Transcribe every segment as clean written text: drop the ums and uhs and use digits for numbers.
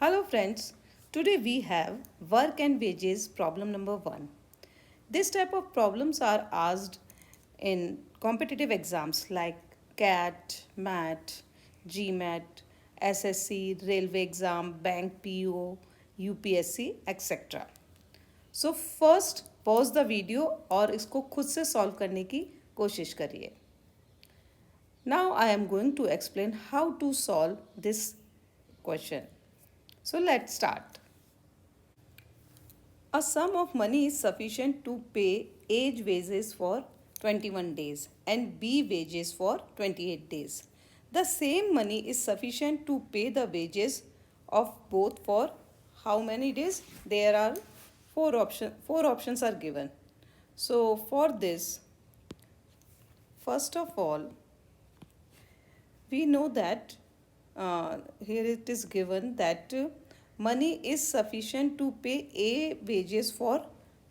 Hello friends, today we have work and wages problem number 1. This type of problems are asked in competitive exams like CAT, MAT, GMAT, SSC, railway exam, bank PO, UPSC, etc. So first pause the video और इसको खुद से solve करने की कोशिश करिए. Now I am going to explain how to solve this question. So let's start. A sum of money is sufficient to pay A wages for 21 days and B wages for 28 days. The same money is sufficient to pay the wages of both for how many days? There are four options are given. So for this, first of all, we know that here it is given that money is sufficient to pay A wages for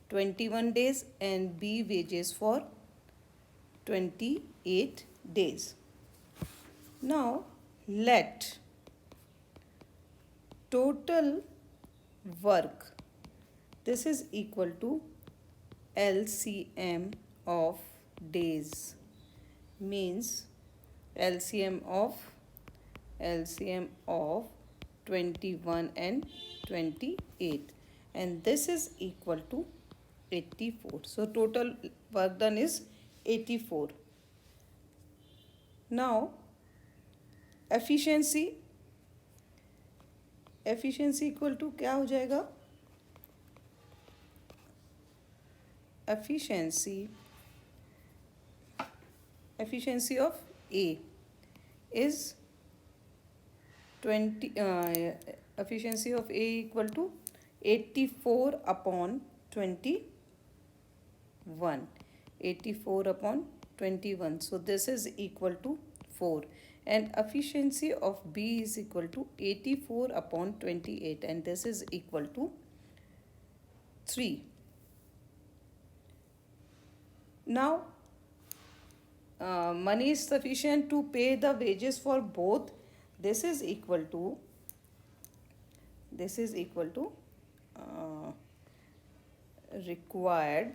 21 days and B wages for 28 days. Now let total work, this is equal to LCM of days, means LCM of 21 and 28, and this is equal to 84. So total work done is 84. Now efficiency equal to क्या हो जाएगा? efficiency of A is 20 efficiency of A equal to 84 upon 21. 84 upon 21. So this is equal to 4. And efficiency of B is equal to 84 upon 28. And this is equal to 3. Now money is sufficient to pay the wages for both. This is equal to required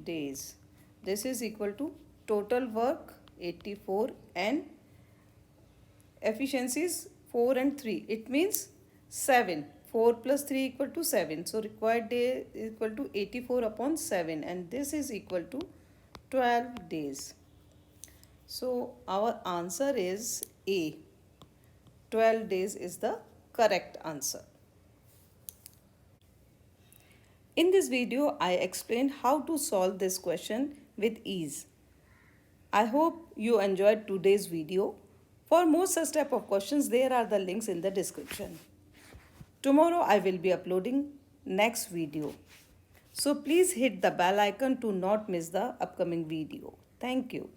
days. This is equal to total work 84 and efficiencies 4 and 3. It means 7. 4 plus 3 equal to 7. So required day is equal to 84 upon 7, and this is equal to 12 days. So our answer is A. 12 days is the correct answer. In this video, I explained how to solve this question with ease. I hope you enjoyed today's video. For more such type of questions, there are the links in the description. Tomorrow I will be uploading next video. So please hit the bell icon to not miss the upcoming video. Thank you.